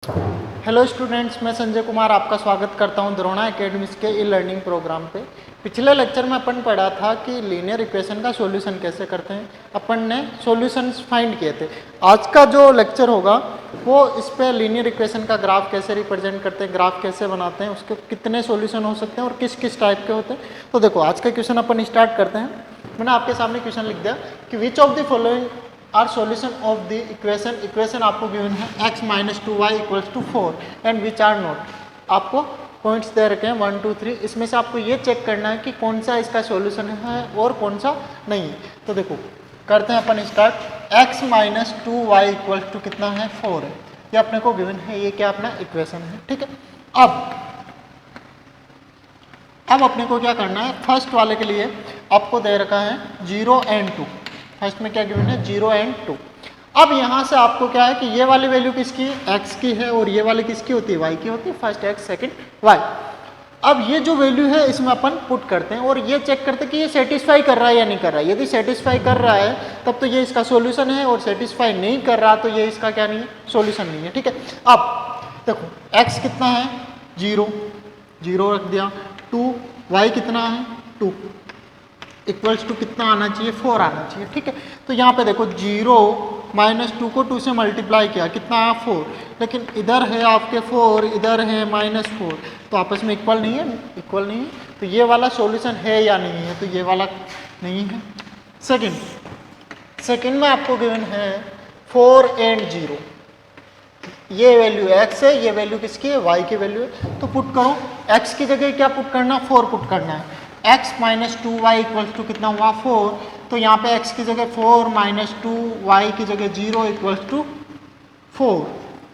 Hello students, मैं संजय कुमार आपका स्वागत करता हूं द्रोणा एकेडमीज के ई लर्निंग प्रोग्राम पे। पिछले लेक्चर में अपन पढ़ा था कि लीनियर इक्वेशन का सॉल्यूशन कैसे करते हैं। अपन ने सॉल्यूशंस फाइंड किए थे। आज का जो लेक्चर होगा वो इस पे लीनियर इक्वेशन का ग्राफ कैसे रिप्रेजेंट करते हैं, ग्राफ कैसे बनाते हैं, उसके कितने सॉल्यूशन हो सकते हैं और किस किस टाइप के होते हैं। तो देखो, आज का क्वेश्चन अपन स्टार्ट करते हैं। मैंने आपके सामने क्वेश्चन लिख दिया कि which of the following are solution of the equation आपको गिवन है x minus 2y equals to 4 and which are not. आपको पॉइंट्स दे रखे हैं 1 2 3। इसमें से आपको ये चेक करना है कि कौन सा इसका सॉल्यूशन है और कौन सा नहीं है। तो देखो, करते हैं अपन start. x minus 2y equals to कितना है, 4 है। ये अपने को गिवन है, ये क्या अपना इक्वेशन है, ठीक है। अब अपने को क्या करना है, फर्स्ट वाले के लिए आपको दे रखा है 0 एंड 2। फर्स्ट में क्या गिवन है, 0 एंड 2। अब यहाँ से आपको क्या है कि ये वाली वैल्यू किसकी है, x की है, और ये वाली किसकी होती है, y की होती है। First x second y। अब ये जो वैल्यू है इसमें अपन पुट करते हैं और ये चेक करते हैं कि ये सेटिस्फाई कर रहा है या नहीं कर रहा है। यदि सेटिस्फाई कर रहा है तब तो ये इसका सॉल्यूशन है, और सेटिस्फाई नहीं कर रहा तो ये इसका क्या नहीं है, सॉल्यूशन नहीं है, ठीक है। अब देखो, x कितना है, 0 0 रख दिया, 2 y कितना है, 2 इक्वल्स टू कितना आना चाहिए, 4 आना चाहिए, ठीक है। तो यहाँ पे देखो 0 माइनस 2 को 2 से मल्टीप्लाई किया, कितना आया 4। लेकिन इधर है आपके 4, इधर है -4, तो आपस में इक्वल नहीं है, इक्वल नहीं है। तो ये वाला सॉल्यूशन है या नहीं है, तो ये वाला नहीं है। सेकंड में आपको गिवन है 4 एंड 0। ये वैल्यू x है, ये वैल्यू किसकी है, y की वैल्यू है। तो पुट करो, x की जगह क्या पुट करना, 4 पुट करना है। x minus 2y equals to कितना हुआ, 4। तो यहाँ पे x की जगह 4 माइनस 2, y की जगह 0 इक्वल्स टू 4,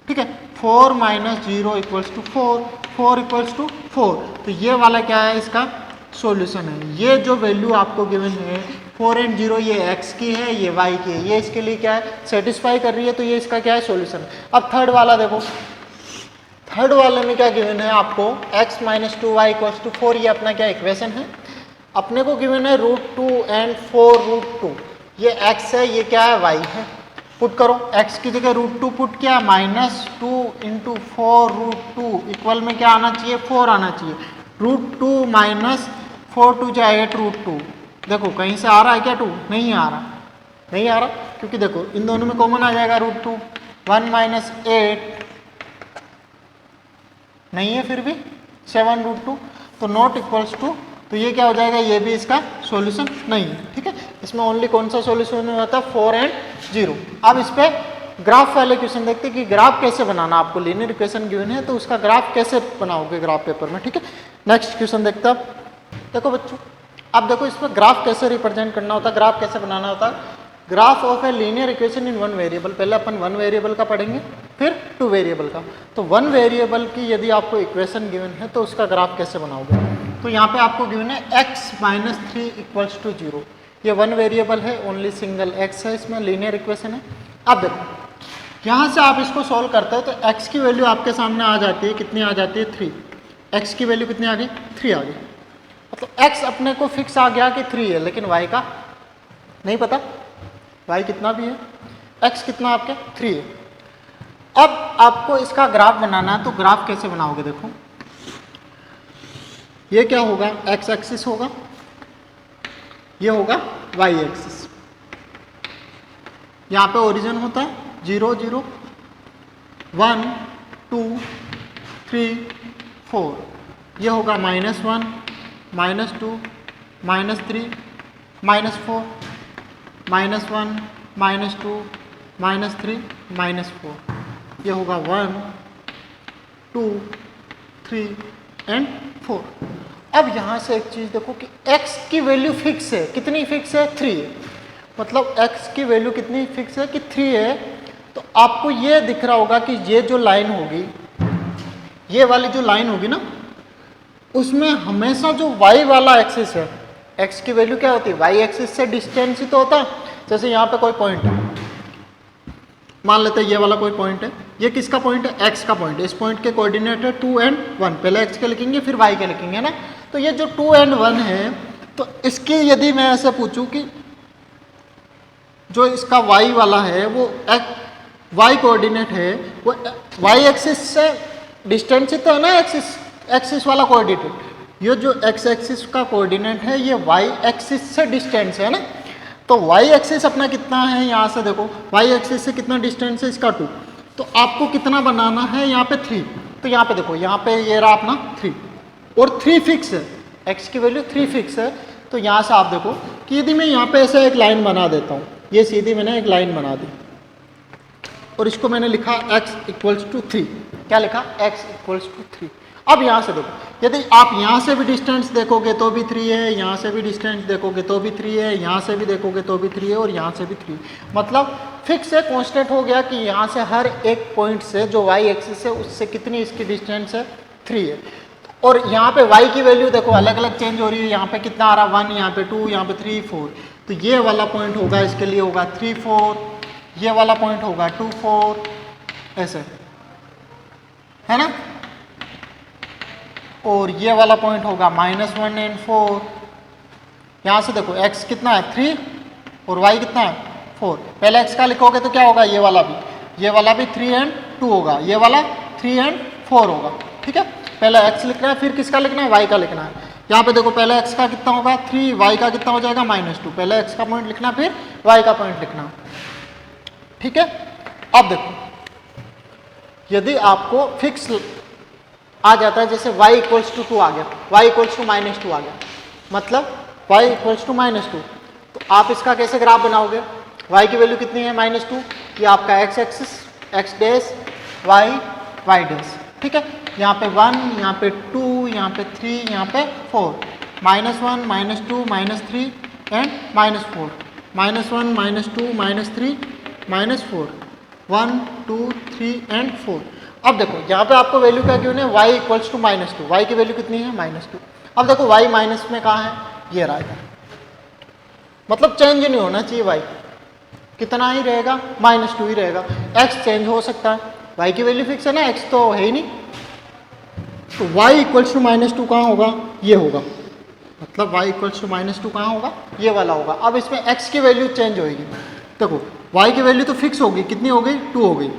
ठीक है। 4 minus 0 equals to 4, 4 equals to 4। तो ये वाला क्या है, इसका सॉल्यूशन है। ये जो वैल्यू आपको गिवन है 4 एंड 0, ये x की है, ये y की है, ये इसके लिए क्या है, सेटिस्फाई कर रही है। तो ये इसका क्या है, सॉल्यूशन। अब थर्ड वाला देखो, थर्ड वाले में क्या गिवन है आपको, x minus 2y equals to 4। ये अपना क्या इक्वेशन है। अपने को गिवन है √2 एंड 4√2। ये x है, ये क्या है, y है। पुट करो, x की जगह √2 पुट किया, -2 इंटू 4√2 इक्वल में क्या आना चाहिए, 4 आना चाहिए। √2 माइनस 4 2 जाए 8√2। देखो कहीं से आ रहा है क्या, 2 नहीं आ रहा, नहीं आ रहा, क्योंकि देखो इन दोनों में कॉमन आ जाएगा √2। 1 माइनस 8 नहीं है, फिर भी 7√2, तो नॉट इक्वल्स टू। तो ये क्या हो जाएगा, ये भी इसका सॉल्यूशन नहीं है, ठीक है। इसमें ओनली कौन सा सॉल्यूशन होता है, 4 एंड 0। अब इस पे ग्राफ वाले क्वेश्चन देखते हैं कि ग्राफ कैसे बनाना। आपको लीनियर इक्वेशन गिवन है तो उसका ग्राफ कैसे बनाओगे ग्राफ पेपर में, ठीक है। नेक्स्ट क्वेश्चन देखते हैं। देखो बच्चों, अब देखो इसमें ग्राफ कैसे रिप्रेजेंट करना होता है, ग्राफ कैसे बनाना होता है। Graph of a linear equation in 1 variable. पहले अपन 1 वेरिएबल का पढ़ेंगे, फिर 2 वेरिएबल का। तो 1 वेरिएबल की यदि आपको इक्वेशन गिवन है तो उसका ग्राफ कैसे बनाओगे। तो यहाँ पे आपको गिवन है x माइनस 3 इक्वल्स टू 0। ये 1 वेरिएबल है, ओनली सिंगल x है, इसमें लीनियर इक्वेशन है। अब देखो, यहाँ से आप इसको सॉल्व करते हो तो x की वैल्यू आपके सामने आ जाती है, कितनी आ जाती है, 3। x की वैल्यू कितनी आ गई, 3 आ गई। तो x अपने को फिक्स आ गया कि 3 है, लेकिन y का नहीं पता, y कितना भी है, x कितना आपके 3 है। अब आपको इसका ग्राफ बनाना है, तो ग्राफ कैसे बनाओगे। देखो ये क्या होगा, x एक्सिस होगा, ये होगा y एक्सिस। यहाँ पे ओरिजिन होता है 0 0 1 2 3 4। ये होगा -1 -2 -3 -4 -1 -2 -3 -4। ये होगा 1 2 3 एंड 4। अब यहाँ से एक चीज़ देखो कि x की वैल्यू फिक्स है, कितनी फिक्स है, 3 है। मतलब x की वैल्यू कितनी फिक्स है कि 3 है। तो आपको ये दिख रहा होगा कि ये जो लाइन होगी, ये वाली जो लाइन होगी ना, उसमें हमेशा जो y वाला एक्सिस है, x की वैल्यू क्या होती है, y एक्सिस से डिस्टेंस ही तो होता है। जैसे यहाँ पे कोई पॉइंट है, मान लेते हैं ये वाला कोई पॉइंट है, ये किसका पॉइंट है, x का पॉइंट है। इस पॉइंट के कोऑर्डिनेट है 2 एंड 1। पहले x के लिखेंगे फिर y के लिखेंगे ना। तो ये जो 2 एंड 1 है, तो इसकी यदि मैं ऐसे पूछूं कि जो इसका y वाला है वो वाई कोऑर्डिनेट है वो वाई एक्सिस से डिस्टेंस ही तो है ना, एक्सिस वाला कोऑर्डिनेट। ये जो एक्स एक्सिस का कोऑर्डिनेट है ये वाई एक्सिस से डिस्टेंस है ना। तो वाई एक्सिस अपना कितना है, यहाँ से देखो वाई एक्सिस से कितना डिस्टेंस है इसका 2। तो आपको कितना बनाना है यहाँ पे 3। तो यहाँ पे देखो यहाँ पे ये रहा अपना 3 और 3 फिक्स है, x की वैल्यू 3 फिक्स है। तो यहाँ से आप देखो कि यदि मैं यहाँ पे ऐसा एक लाइन बना देता हूँ, ये सीधी मैंने एक लाइन बना दी और इसको मैंने लिखा x इक्वल्स टू 3। क्या लिखा, x इक्वल्स टू 3। अब यहाँ से देखो यदि आप यहाँ से भी डिस्टेंस देखोगे तो भी 3 है, यहाँ से भी डिस्टेंस देखोगे तो भी 3 है, यहाँ से भी देखोगे तो भी 3 है और यहाँ से भी 3। मतलब फिक्स है, कॉन्स्टेंट हो गया कि यहाँ से हर एक पॉइंट से जो y एक्सिस है उससे कितनी इसकी डिस्टेंस है, 3 है। और यहाँ पे y की वैल्यू देखो अलग अलग चेंज हो रही है, यहाँ पे कितना आ रहा है 1, यहाँ पे 2, यहाँ पे 3, 4। तो ये वाला पॉइंट होगा इसके लिए होगा 3, 4, ये वाला पॉइंट होगा 2, 4, ऐसे है ना। और ये वाला पॉइंट होगा -1 एंड 4। यहाँ से देखो x कितना है 3 और y कितना है 4। पहले x का लिखोगे तो क्या होगा, ये वाला भी 3 एंड 2 होगा, ये वाला 3 एंड 4 होगा। ठीक है, पहले x लिखना है फिर किसका लिखना है, y का लिखना है। यहाँ पे देखो पहले x का कितना होगा 3, y का कितना हो जाएगा -2। पहले x का पॉइंट लिखना फिर y का पॉइंट लिखना। ठीक है, अब देखो यदि आपको फिक्स आ जाता है, जैसे y इक्वल्स टू 2 आ गया, y इक्वल्स टू -2 आ गया, मतलब y इक्वल्स टू -2, तो आप इसका कैसे ग्राफ बनाओगे, y की वैल्यू कितनी है -2, ये आपका x axis, x dash, y dash. ठीक है, यहाँ पे 1, यहाँ पे 2, यहाँ पे 3, यहाँ पे 4, -1, -2, -3 एंड -4, -1, -2, -3, -4, 1, 2, 3 एंड 4। अब देखो यहाँ पे आपको वैल्यू क्या क्यों है, y इक्वल्स टू -2, y की वैल्यू कितनी है -2। अब देखो y माइनस में कहाँ है, ये रहा है, मतलब चेंज नहीं होना चाहिए, y कितना ही रहेगा -2 ही रहेगा। x चेंज हो सकता है, y की वैल्यू फिक्स है ना, x तो है ही नहीं। तो y इक्वल्स टू -2 कहाँ होगा, ये होगा, मतलब y इक्वल्स टू -2 कहाँ होगा, ये वाला होगा। अब इसमें x की वैल्यू चेंज होगी, देखो y की वैल्यू तो फिक्स होगी, कितनी हो गई 2 हो गई,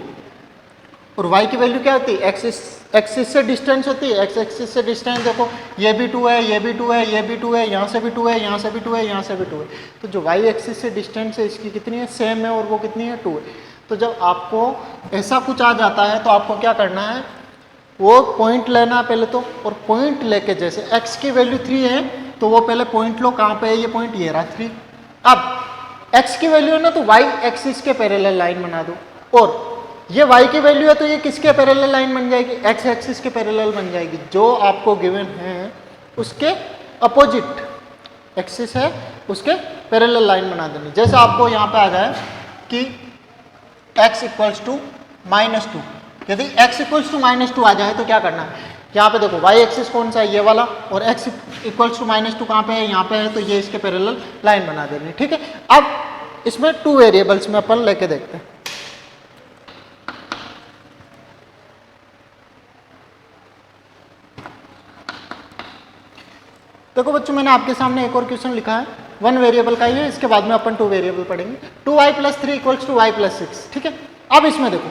और y की वैल्यू क्या होती है, एक्सिस से डिस्टेंस होती है, x एक्सिस से डिस्टेंस देखो ये भी 2 है, ये भी 2 है, ये भी 2 है, यहाँ से भी 2 है, यहाँ से भी 2 है, यहाँ से भी 2 है। तो जो y एक्सिस से डिस्टेंस है इसकी कितनी है, सेम है, और वो कितनी है 2 है। तो जब आपको ऐसा कुछ आ जाता है तो आपको क्या करना है, वो पॉइंट लेना है पहले तो, और पॉइंट लेके जैसे x की वैल्यू 3 है तो वो पहले पॉइंट लो, कहाँ पे है ये पॉइंट, ये रहा 3। अब x की वैल्यू है ना तो y एक्सिस के पैरेलल लाइन बना दो, और ये y की वैल्यू है तो ये किसके पैरेलल लाइन बन जाएगी, x एक्सिस के पैरेलल बन जाएगी, जो आपको गिवन है उसके अपोजिट एक्सिस है उसके पैरेलल लाइन बना देनी। जैसे आपको यहाँ पे आ जाए कि x इक्वल्स टू -2, यदि x इक्वल्स टू -2 आ जाए तो क्या करना है, यहाँ पे देखो y एक्सिस कौन सा है, ये वाला, और x इक्वल्स टू -2 कहाँ पे है, यहाँ पे है, तो ये इसके पैरेलल लाइन बना देनी। ठीक है, अब इसमें 2 वेरिएबल्स में अपन लेके देखते हैं। देखो बच्चों मैंने आपके सामने एक और क्वेश्चन लिखा है, 1 वेरिएबल का ही है, इसके बाद में अपन 2 वेरिएबल पढ़ेंगे। 2y + 3 = y + 6। ठीक है, अब इसमें देखो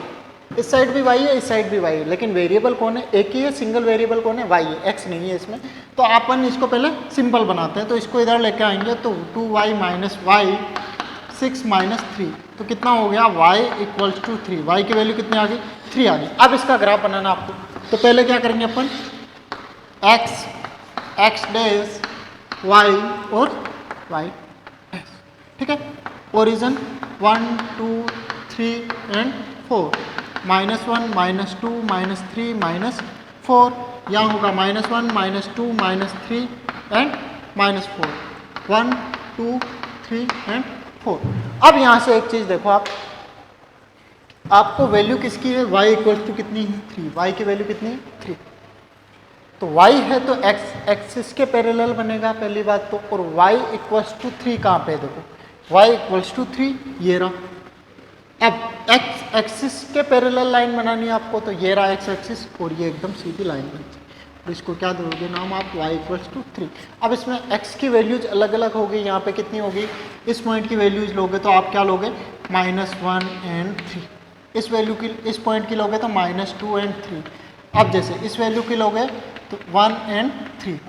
इस साइड भी y है, इस साइड भी y है, लेकिन वेरिएबल कौन है, एक ही है, सिंगल वेरिएबल कौन है, y है, x नहीं है इसमें। तो अपन इसको पहले सिंपल बनाते हैं, तो इसको इधर लेके आएंगे तो 2y - y 6 - 3, तो कितना हो गया y = 3, y की वैल्यू कितनी आ गई 3 आ गई। अब इसका ग्राफ बनाना आपको, तो पहले क्या करेंगे अपन, x डैश y और y डैश। ठीक है, ओरिजिन 1, 2, 3 एंड 4, -1, -2, -3, -4, यहाँ होगा -1, -2, -3 एंड -4, 1, 2, 3 एंड 4। अब यहाँ से एक चीज़ देखो, आपको वैल्यू किसकी है, y = कितनी है 3, y की वैल्यू कितनी है 3, तो y है तो x एक्सिस के पैरेलल बनेगा पहली बात तो, और y = 3 कहाँ पे है, देखो y = 3, ये रहा। अब x एक्सिस के पैरेलल लाइन बनानी है आपको, तो ये रहा x एक्सिस, और ये एकदम सीधी लाइन बनती है, तो इसको क्या दोगे नाम आप, y = 3। अब इसमें x की वैल्यूज अलग अलग होगी, यहाँ पे कितनी होगी, इस पॉइंट की वैल्यूज लोगे तो आप क्या लोगे, -1 एंड 3, इस वैल्यू की, इस पॉइंट की लोगे तो -2 एंड 3। अब जैसे इस वैल्यू की लोगे तो 1 एंड 3,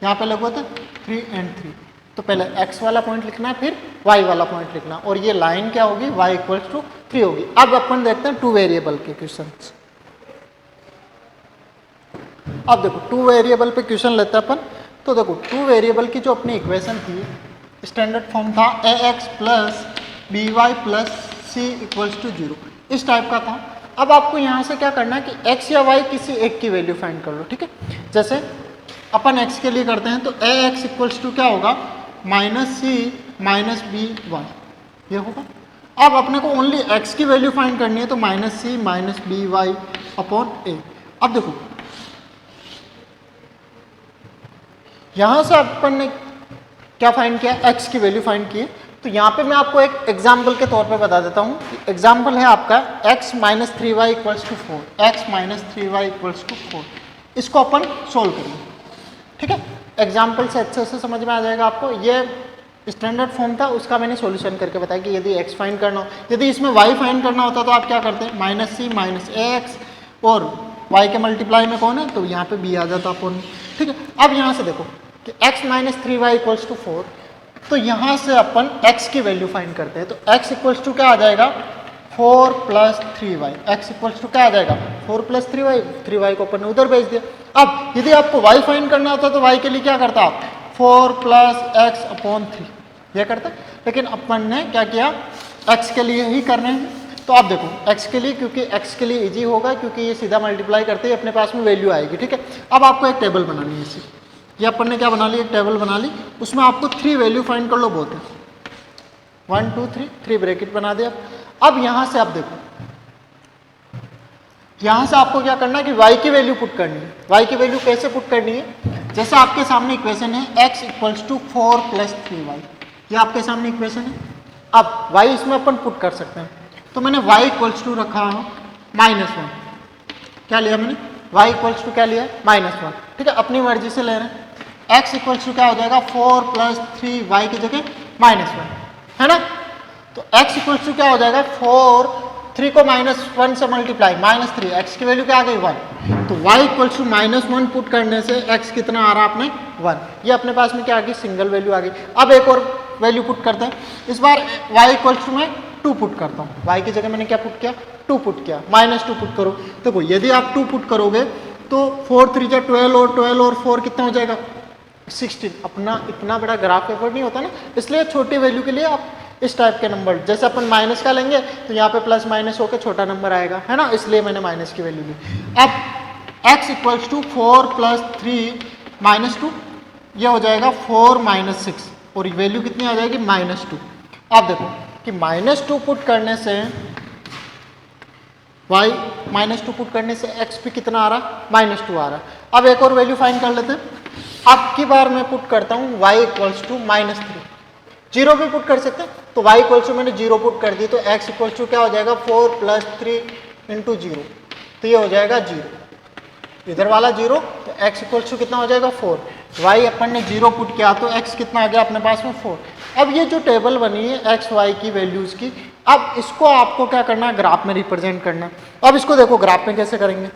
यहाँ पे लोगे तो 3 एंड 3। तो पहले x वाला पॉइंट लिखना है, फिर y वाला पॉइंट लिखना, और ये लाइन क्या होगी, y = 3 होगी। अब अपन देखते हैं 2 वेरिएबल के क्वेश्चंस। अब देखो 2 वेरिएबल पे क्वेश्चन लेते हैं अपन। तो देखो 2 वेरिएबल की जो अपनी इक्वेशन थी, स्टैंडर्ड फॉर्म था ax + by + c = 0, इस टाइप का था। अब आपको यहाँ से क्या करना है कि x या y किसी एक की वैल्यू फाइंड कर लो, ठीक है। जैसे अपन x के लिए करते हैं तो ax = क्या होगा, -c - by, ये होगा। अब अपने को ओनली x की वैल्यू फाइंड करनी है तो -c - by/a। अब देखो यहाँ से अपन ने क्या फाइंड किया, x की वैल्यू फाइंड की है। तो यहाँ पे मैं आपको एक एग्जाम्पल के तौर पे बता देता हूँ। एग्जाम्पल है आपका x - 3y = 4, x - 3y = 4। इसको अपन सोल्व करेंगे, ठीक है। एग्जाम्पल से अच्छे से समझ में आ जाएगा आपको। ये स्टैंडर्ड फॉर्म था, उसका मैंने सॉल्यूशन करके बताया कि यदि x फाइंड करना हो, यदि इसमें y फाइंड करना होता तो आप क्या करते हैं, -c - ax, और y के मल्टीप्लाई में कौन है तो यहाँ पे b आ जाता अपन, ठीक है। अब यहाँ से देखो कि x - 3y = 4, तो यहाँ से अपन x की वैल्यू फाइंड करते हैं। तो x = क्या आ जाएगा, 4 + 3y। x = क्या आ जाएगा, 4 + 3y। 3y को अपन ने उधर भेज दिया। अब यदि आपको y फाइंड करना होता तो y के लिए क्या करता आप, 4 + x/3, ये करते। लेकिन अपन ने क्या किया, x के लिए ही करने हैं। तो आप देखो x के लिए, क्योंकि x के लिए इजी होगा, क्योंकि ये सीधा मल्टीप्लाई करते ही अपने पास में वैल्यू आएगी, ठीक है। अब आपको एक टेबल बनानी है इसी, ये अपन ने क्या बना ली, एक टेबल बना ली। उसमें आपको 3 वैल्यू फाइंड कर लो, बहुत है, 1 2 3 ब्रैकेट बना दिया। अब यहाँ से आप देखो, यहाँ से आपको क्या करना है कि y की वैल्यू पुट करनी है। y की वैल्यू कैसे पुट करनी है, जैसे आपके सामने इक्वेशन है x = 4 + 3y, ये आपके सामने इक्वेशन है। अब y इसमें अपन पुट कर सकते हैं। तो मैंने y = रखा -1, क्या लिया मैंने, y = क्या लिया, -1, ठीक है। अपनी मर्जी से ले रहे हैं। x = क्या हो जाएगा, 4 + 3y की जगह -1, है ना। तो x = क्या हो जाएगा, 4, 3 को -1 से मल्टीप्लाई, -3, x की वैल्यू क्या आ गई, 1। तो y = -1 पुट करने से x कितना आ रहा है अपने, 1। ये अपने पास में क्या आ गई, सिंगल वैल्यू आ गई। अब एक और वैल्यू पुट करते हैं। इस बार y = मैं 2 पुट करता हूँ। y की जगह मैंने क्या पुट किया, 2 पुट किया, -2 पुट करो। देखो यदि आप 2 पुट करोगे तो 4 3 = 12, और 12 और 4 कितना हो जाएगा, 16। अपना इतना बड़ा ग्राफ पेपर नहीं होता ना, इसलिए छोटी वैल्यू के लिए आप इस टाइप के नंबर, जैसे अपन माइनस का लेंगे तो यहाँ पे प्लस माइनस होकर छोटा नंबर आएगा, है ना, इसलिए मैंने माइनस की वैल्यू ली। अब x = 4 + 3 - 2, ये हो जाएगा 4 - 6, और वैल्यू कितनी आ जाएगी, -2। अब देखो कि -2 पुट करने से y -2 पुट करने से x भी कितना आ रहा, -2 आ रहा। अब एक और वैल्यू फाइंड कर लेते हैं। अब की बार मैं पुट करता हूँ y = -3, 0 भी पुट कर सकते हैं। तो y = मैंने 0 पुट कर दी, तो x = क्या हो जाएगा, 4 + 3 × 0, तो ये हो जाएगा 0, इधर वाला 0, तो x = कितना हो जाएगा, 4। y अपन ने 0 पुट किया तो x कितना आ गया अपने पास में, 4। अब ये जो टेबल बनी है x y की वैल्यूज की, अब इसको आपको क्या करना है, ग्राफ में रिप्रेजेंट करना है। अब इसको देखो ग्राफ में कैसे करेंगे।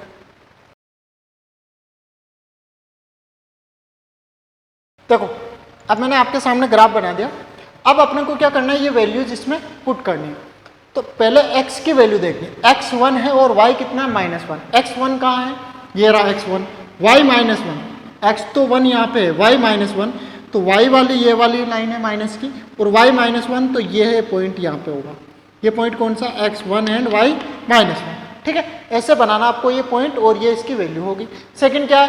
देखो अब मैंने आपके सामने ग्राफ बना दिया। अब अपने को क्या करना है, ये वैल्यूज इसमें पुट करनी है। तो पहले x की वैल्यू देखनी, x1 है और y कितना है, -1। x1 कहाँ है, ये रहा x1, y -1, x तो 1 यहाँ पे है, y -1, तो y वाली ये वाली लाइन है माइनस की, और y -1, तो ये है पॉइंट यहाँ पे होगा। ये पॉइंट कौन सा, x1 एंड y -1, ठीक है। ऐसे बनाना आपको ये पॉइंट, और ये इसकी वैल्यू होगी। सेकंड क्या है,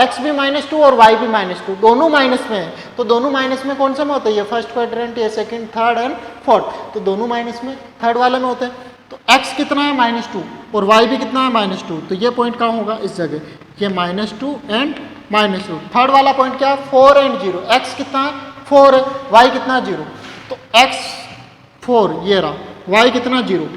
x भी -2 और y भी -2, दोनों माइनस में है। तो दोनों माइनस में कौन सा में होता है, ये फर्स्ट क्वाड्रेंट, ये सेकंड, थर्ड एंड फोर्थ, तो दोनों माइनस में थर्ड वाले में होते हैं। तो x कितना है, -2, और y भी कितना है, -2, तो ये पॉइंट कहाँ होगा, इस जगह, ये -2 एंड -2। थर्ड वाला पॉइंट क्या है, 4 एंड 0, x कितना है, 4 है, y कितना है, 0, तो x 4 ये रहा, y कितना 0।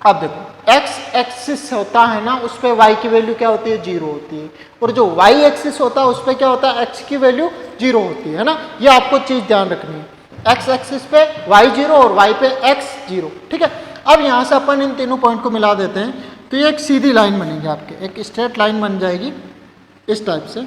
अब देखो x एक्सिस होता है ना, उस पर y की वैल्यू क्या होती है, 0 होती है, और जो y एक्सिस होता है उस पर क्या होता है, x की वैल्यू 0 होती है ना। ये आपको चीज ध्यान रखनी है, x एक्सिस पे y 0 और y पे x 0, ठीक है। अब यहाँ से अपन इन तीनों पॉइंट को मिला देते हैं तो ये एक सीधी लाइन बनेगी आपके, एक स्ट्रेट लाइन बन जाएगी इस टाइप से।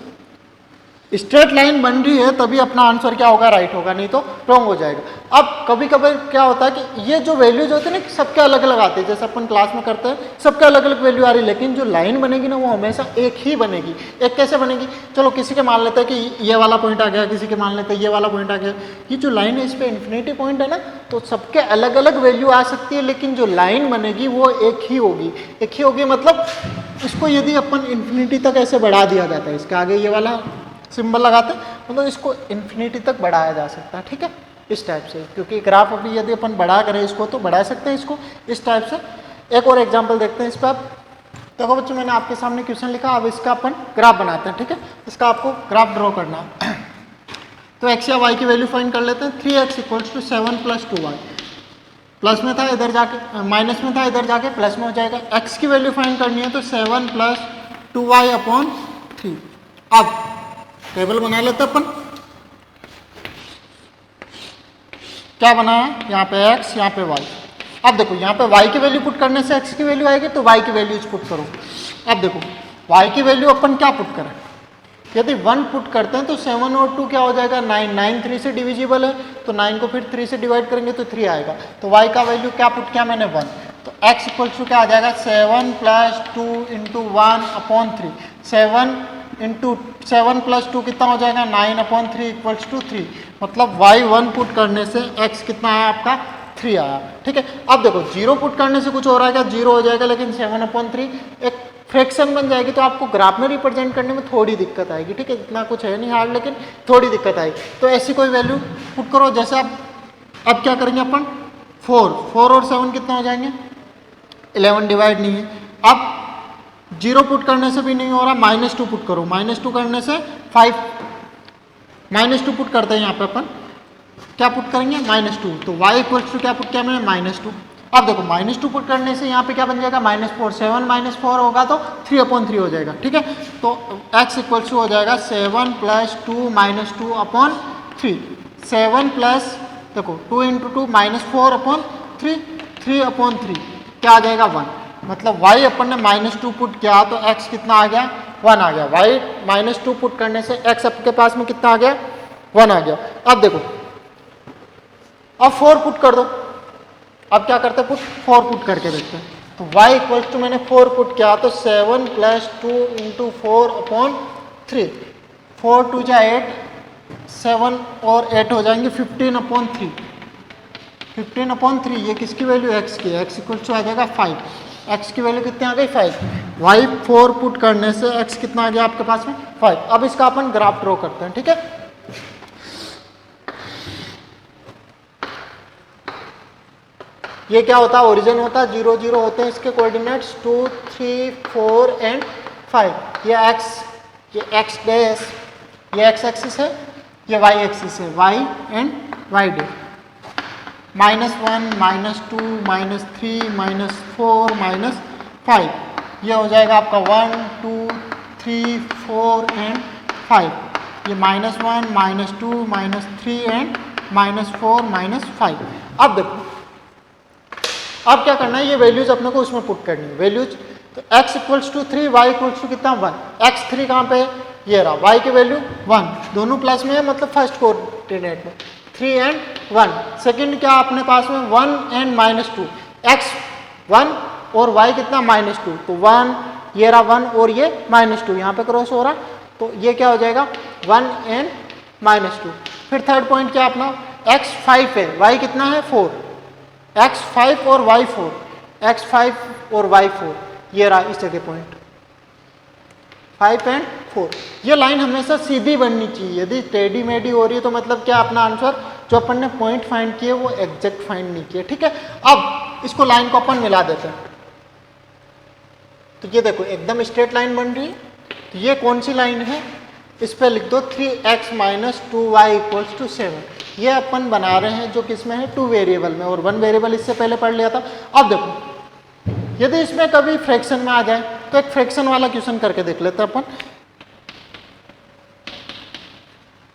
स्ट्रेट लाइन बन रही है तभी अपना आंसर क्या होगा, राइट होगा, नहीं तो रॉन्ग हो जाएगा। अब कभी कभी क्या होता है कि ये जो वैल्यूज होते हैं ना सबके अलग अलग आते हैं, जैसे अपन क्लास में करते हैं सबके अलग अलग वैल्यू आ रही है, लेकिन जो लाइन बनेगी ना वो हमेशा एक ही बनेगी। एक कैसे बनेगी, चलो किसी के मान लेते हैं कि ये वाला पॉइंट आ गया, किसी के मान लेते हैं ये वाला पॉइंट आ गया। ये जो लाइन है इस पर इन्फिनिटी पॉइंट है ना, तो सबके अलग अलग वैल्यू आ सकती है, लेकिन जो लाइन बनेगी वो एक ही होगी। एक ही होगी मतलब इसको यदि अपन इन्फिनिटी तक ऐसे बढ़ा दिया जाता है, इसके आगे ये वाला सिंबल लगाते हैं, मतलब इसको इन्फिनिटी तक बढ़ाया जा सकता है, ठीक है, इस टाइप से। क्योंकि ग्राफ अभी यदि अपन बढ़ा करें इसको तो बढ़ा सकते हैं इसको इस टाइप से। एक और एग्जांपल देखते हैं इस पर। आप देखो बच्चों, मैंने आपके सामने क्वेश्चन लिखा, अब इसका अपन ग्राफ बनाते हैं, ठीक है। इसका आपको ग्राफ ड्रॉ करना है। तो एक्स या वाई की वैल्यू फाइंड कर लेते हैं। 3x = 7 + 2y। प्लस में था इधर जाके, माइनस में था इधर जाके प्लस में हो जाएगा। एक्स की वैल्यू फाइंड करनी है तो 7 + 2y/3। अब टेबल बना लेते अपन। क्या बनाया, यहाँ पे x, यहाँ पे y। अब देखो यहाँ पे y की वैल्यू पुट करने से x की वैल्यू आएगी, तो y की वैल्यू पुट करो। अब देखो y की वैल्यू अपन क्या पुट करें, यदि 1 पुट करते हैं तो 7 और 2 क्या हो जाएगा, 9। 9 3 से डिविजिबल है, तो 9 को फिर 3 से डिवाइड करेंगे तो 3 आएगा। तो y का वैल्यू क्या पुट किया मैंने, 1। तो x = क्या आ जाएगा, 7 + 2 × 1/3। 7 + 2 कितना हो जाएगा, 9/3 = 3। मतलब y 1 पुट करने से x कितना आया आपका, 3 आया, ठीक है। अब देखो 0 पुट करने से कुछ हो रहा है क्या, 0 हो जाएगा, लेकिन 7/3 एक फ्रैक्शन बन जाएगी, तो आपको ग्राफ में रिप्रेजेंट करने में थोड़ी दिक्कत आएगी, ठीक है। इतना कुछ है नहीं हार्ड, लेकिन थोड़ी दिक्कत आएगी। तो ऐसी कोई वैल्यू पुट करो, जैसे अब क्या करेंगे अपन, 4 और 7 कितना हो जाएंगे, 11 डिवाइड नहीं है। अब 0 पुट करने से भी नहीं हो रहा, -2 पुट करो। -2 करने से 5, -2 पुट करते हैं यहाँ पे अपन, क्या पुट करेंगे, -2। तो y = क्या पुट किया मैंने, -2। अब देखो -2 पुट करने से यहाँ पे क्या बन जाएगा, -4। 7 - 4 होगा तो 3/3 हो जाएगा, ठीक है। तो x = हो जाएगा 7 + 2 - 2/3। 7 प्लस देखो 2 × 2 -4/3, 3/3 क्या आ जाएगा, 1। मतलब y अपन ने -2 पुट किया तो x कितना आ गया, 1 आ गया। y -2 पुट करने से x आपके पास में कितना आ गया, 1 आ गया। अब देखो अब 4 पुट कर दो। अब क्या करते हैं, पुट 4 पुट करके देखते हैं। तो y = मैंने 4 पुट किया तो 7 + 2 × 4/3। 4 × 2 = 8, 7 और 8 हो जाएंगे 15/3। 15/3 ये किसकी वैल्यू, x की। x = आ जाएगा 5। x की वैल्यू कितनी आ गई, 5। y 4 पुट करने से x कितना आ गया आपके पास में, 5। अब इसका अपन ग्राफ ड्रॉ करते हैं, ठीक है। ये क्या होता है, ओरिजिन होता है, 0 0 होते हैं इसके कोऑर्डिनेट्स 2 3 4 एंड 5। ये x, ये x डैश, ये x एक्सिस है, ये y एक्सिस है, y एंड y डैश। -1 -2 -3 -4 -5 ये हो जाएगा आपका 1 2 3 4 एंड 5। ये -1 -2 -3 एंड -4 -5। अब देखो अब क्या करना है, ये वैल्यूज अपने को उसमें पुट करनी है वैल्यूज। तो x = 3, y = कितना, 1। x 3 कहाँ पे है, ये रहा। y की वैल्यू 1, दोनों प्लस में है, मतलब फर्स्ट कोऑर्डिनेट में 3 एंड 1। सेकंड क्या अपने पास में 1 एंड -2। x 1 और y कितना, -2। तो 1 ये रहा 1 और ये -2 यहाँ पे क्रॉस हो रहा, तो ये क्या हो जाएगा 1 एंड -2। फिर थर्ड पॉइंट क्या अपना, x 5 है, y कितना है 4। x 5 और y 4, x 5 और y 4 ये रहा इस जगह पॉइंट 5 एंड 4। ये लाइन हमेशा सीधी बननी चाहिए। यदि टेढ़ी मेढ़ी हो रही है तो मतलब क्या, अपना आंसर जो अपन ने पॉइंट फाइंड किए वो एग्जैक्ट फाइंड नहीं किए, ठीक है। अब इसको लाइन को अपन मिला देते हैं। तो ये देखो एकदम स्ट्रेट लाइन बन रही है। तो ये कौन सी लाइन है, इस पर लिख दो 3x - 2y = 7। ये अपन बना रहे हैं जो किसमें है, 2 वेरिएबल में, और 1 वेरिएबल इससे पहले पढ़ लिया था। अब देखो यदि इसमें कभी फ्रैक्शन में आ जाए तो एक फ्रैक्शन वाला क्वेश्चन करके देख लेते हैं अपन।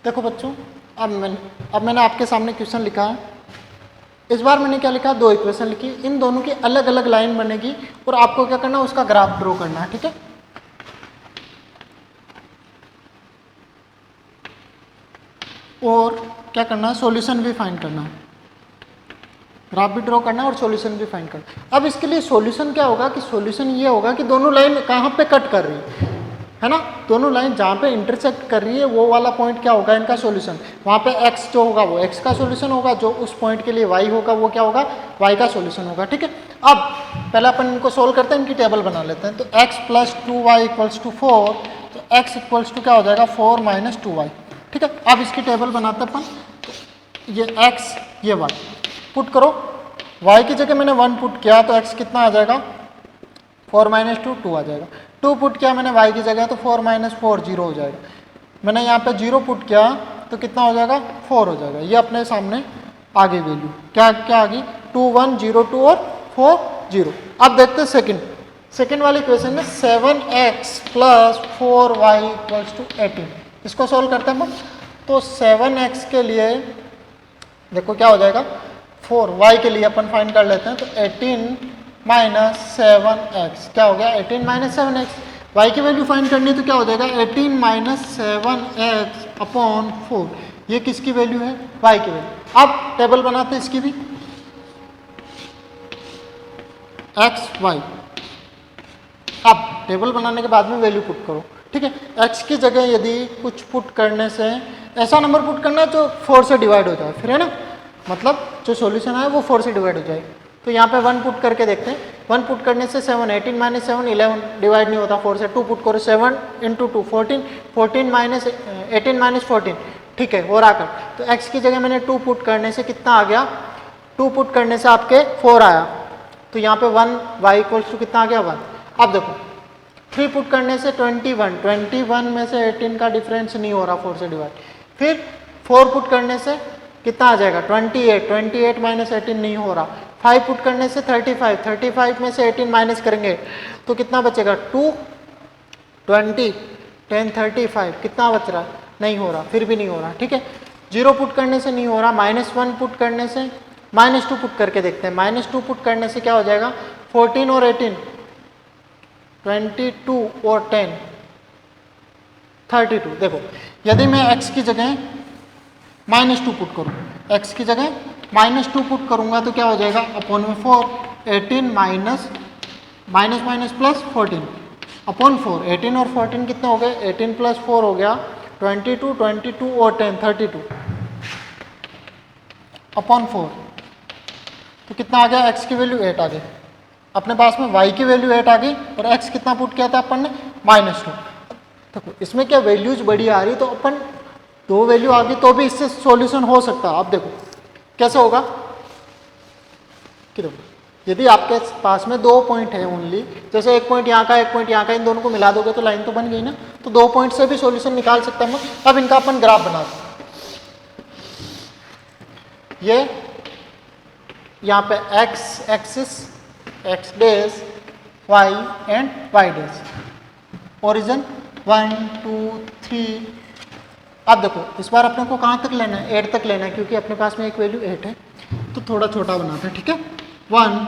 देखो बच्चों अब मैंने आपके सामने क्वेश्चन लिखा है इस बार मैंने क्या लिखा, 2 इक्वेशन लिखी, इन दोनों की अलग अलग लाइन बनेगी और आपको क्या करना है, उसका ग्राफ ड्रॉ करना है, ठीक है। और क्या करना है, सॉल्यूशन भी फाइंड करना है, ग्राफ भी ड्रॉ करना है और सॉल्यूशन भी फाइंड करना है। अब इसके लिए सॉल्यूशन क्या होगा कि सॉल्यूशन ये होगा कि दोनों लाइन कहाँ पे कट कर रही है ना, दोनों लाइन जहाँ पे इंटरसेक्ट कर रही है वो वाला पॉइंट क्या होगा, इनका सॉल्यूशन। वहाँ पे x जो होगा वो x का सॉल्यूशन होगा, जो उस पॉइंट के लिए y होगा वो क्या होगा, y का सॉल्यूशन होगा, ठीक है। अब पहले अपन इनको सोल्व करते हैं, इनकी टेबल बना लेते हैं। तो x + 2y = 4, तो x = क्या हो जाएगा, 4 - 2y, ठीक है। अब इसकी टेबल बनाते हैं अपन, तो ये x ये y पुट करो, y की जगह मैंने 1 पुट किया तो x कितना आ जाएगा, 4 - 2 2 आ जाएगा। 2 पुट किया मैंने y की जगह तो 4 - 4 0 हो जाएगा। मैंने यहाँ पे 0 पुट किया तो कितना हो जाएगा, 4 हो जाएगा। ये अपने सामने आ गई वैल्यू, क्या क्या आ गई, 2 1 0 2 और 4 0। अब देखते हैं सेकंड वाली इक्वेशन में 7x + 4y = 18, इसको सोल्व करते हैं हम। तो 7x के लिए देखो क्या हो जाएगा, 4y के लिए अपन फाइंड कर लेते हैं, तो 18 - 7x क्या हो गया, 18 - 7x। y की वैल्यू फाइंड करनी है तो क्या हो जाएगा, 18 - 7x/4, ये किसकी वैल्यू है, y की वैल्यू। अब टेबल बनाते हैं इसकी भी, x y। अब टेबल बनाने के बाद में वैल्यू पुट करो, ठीक है। x की जगह यदि कुछ पुट करने से ऐसा नंबर पुट करना है जो 4 से डिवाइड हो जाए, फिर है ना, मतलब जो सॉल्यूशन है वो 4 से डिवाइड हो जाए। तो यहाँ पे 1 पुट करके देखते हैं, 1 पुट करने से 7, 18 - 7 11 डिवाइड नहीं होता 4 से, 2 पुट करो, 7 × 2 14, 14 - 18 - 14, ठीक है, और आकर तो x की जगह मैंने 2 पुट करने से कितना आ गया, 2 पुट करने से आपके 4 आया, तो यहाँ पे 1 y = कितना आ गया, 1। अब देखो 3 पुट करने से 21 में से 18 का डिफरेंस नहीं हो रहा 4 से डिवाइड, फिर 4 पुट करने से कितना आ जाएगा, 28 - 18 नहीं हो रहा, 5 पुट करने से 35 में से 18 माइनस करेंगे तो कितना बचेगा, 2 20 10 35, कितना बच रहा, नहीं हो रहा, फिर भी नहीं हो रहा, ठीक है। 0 पुट करने से नहीं हो रहा, -1 पुट करने से, -2 पुट करके देखते हैं, -2 पुट करने से क्या हो जाएगा, 14 और 18 22 और 10 32। देखो यदि मैं x की जगह -2 पुट करूँ, x की जगह -2 पुट करूँगा तो क्या हो जाएगा, अपॉन में 4, 18 माइनस प्लस 14 अपॉन 4, 18 और 14 कितने हो गए, 18 + 4 हो गया 22, 22 और 10 32 अपॉन 4, तो कितना आ गया, x की वैल्यू 8 आ गई। अपने पास में y की वैल्यू 8 आ गई और x कितना पुट किया था अपन ने, -2। देखो इसमें क्या वैल्यूज बड़ी आ रही, तो अपन 2 वैल्यू आ गई तो भी इससे सॉल्यूशन हो सकता है। अब देखो कैसे होगा कि देखो यदि आपके पास में 2 पॉइंट है ओनली, जैसे एक पॉइंट यहाँ का एक पॉइंट यहाँ का, इन दोनों को मिला दोगे तो लाइन तो बन गई ना, तो 2 पॉइंट से भी सॉल्यूशन निकाल सकते हैं। अब इनका अपन ग्राफ बना दें, ये यहाँ पे x axis, x dash, y and y dash, origin 1 2 3। अब देखो इस बार अपने को कहाँ तक लेना है, 8 तक लेना है, क्योंकि अपने पास में एक वैल्यू 8 है, तो थोड़ा छोटा बनाते हैं, ठीक है। 1,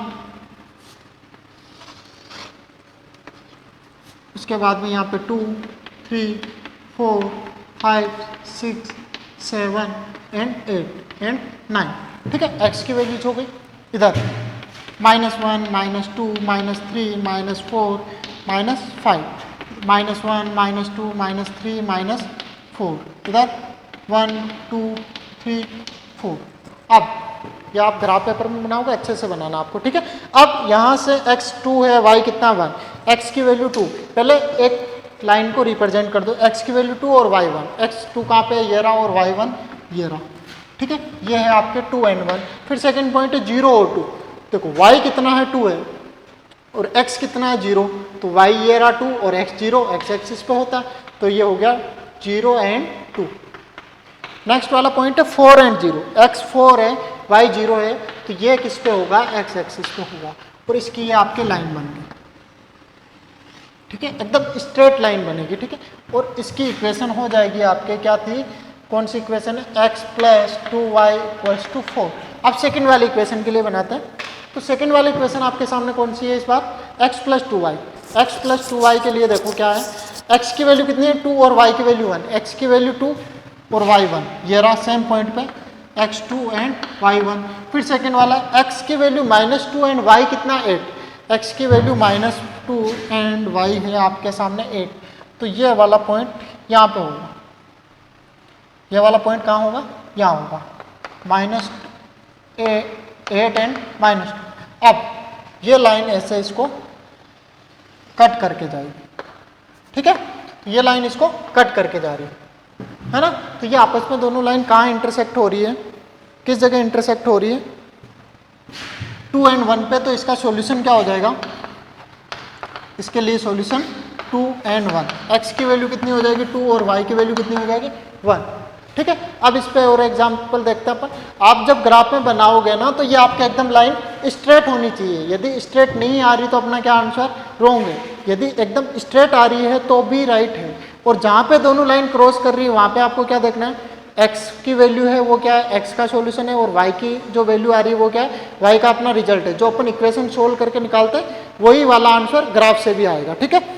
उसके बाद में यहाँ पे 2 3 4 5 6 7 एंड 8 एंड 9, ठीक है। x की वैल्यूज हो गई इधर, -1 -2 -3 -4 -5 -1 -2 -3 -4, इधर 1 2 3 4। अब ये आप ग्राफ पेपर में बनाओगे, अच्छे से बनाना आपको, ठीक है। अब यहाँ से x 2 है, y कितना 1, x की वैल्यू 2, पहले एक लाइन को रिप्रेजेंट कर दो, x की वैल्यू 2 और y 1, x 2 कहाँ पे, ये रहा, और y 1 ये रहा, ठीक है। ये है आपके 2 and 1। फिर सेकंड पॉइंट है 0 और 2। देखो y कितना है, 2 है, और x कितना है, 0, तो y ये रहा 2 और x 0, x एक्सिस पे होता है, तो ये हो गया 0 and 2। नेक्स्ट वाला पॉइंट है 4 and 0, x 4 है, y 0 है, तो ये किस पे होगा, x एक्सिस पे होगा, और इसकी ये आपके लाइन बन गई, ठीक है, एकदम स्ट्रेट लाइन बनेगी, ठीक है। और इसकी इक्वेशन हो जाएगी आपके, क्या थी, कौन सी इक्वेशन है, x + 2y = 4। अब सेकंड वाले इक्वेशन के लिए बनाते हैं। तो सेकंड वाली इक्वेशन आपके सामने कौन सी है इस बार, x plus 2y। x plus 2y के लिए देखो क्या है, x की वैल्यू कितनी है 2 और y की वैल्यू 1, x की वैल्यू 2 और y 1, ये रहा सेम पॉइंट पे x2 एंड y1। फिर सेकंड वाला x की वैल्यू -2 एंड y कितना 8, x की वैल्यू -2 एंड y है आपके सामने 8। तो ये वाला पॉइंट यहाँ पे होगा, ये वाला पॉइंट कहाँ होगा, यहाँ होगा, -8 एंड -2। अब ये लाइन ऐसे इसको कट करके जाएगी, ठीक है, ये लाइन इसको कट करके जा रही है ना। तो ये आपस में दोनों लाइन कहाँ इंटरसेक्ट हो रही है, किस जगह इंटरसेक्ट हो रही है, 2 एंड 1 पे। तो इसका सॉल्यूशन क्या हो जाएगा, इसके लिए सॉल्यूशन 2 एंड 1, x की वैल्यू कितनी हो जाएगी 2 और y की वैल्यू कितनी हो जाएगी 1, ठीक है। अब इस पे और एग्जांपल देखते हैं अपन। आप जब ग्राफ में बनाओगे ना तो ये आपके एकदम लाइन स्ट्रेट होनी चाहिए, यदि स्ट्रेट नहीं आ रही तो अपना क्या आंसर रॉन्ग है, यदि एकदम स्ट्रेट आ रही है तो भी राइट है। और जहाँ पे दोनों लाइन क्रॉस कर रही है वहाँ पे आपको क्या देखना है, x की वैल्यू है वो क्या है, x का सॉल्यूशन है, और y की जो वैल्यू आ रही है वो क्या है, y का अपना रिजल्ट है। जो अपन इक्वेशन सोल्व करके निकालते हैं वही वाला आंसर ग्राफ से भी आएगा, ठीक है।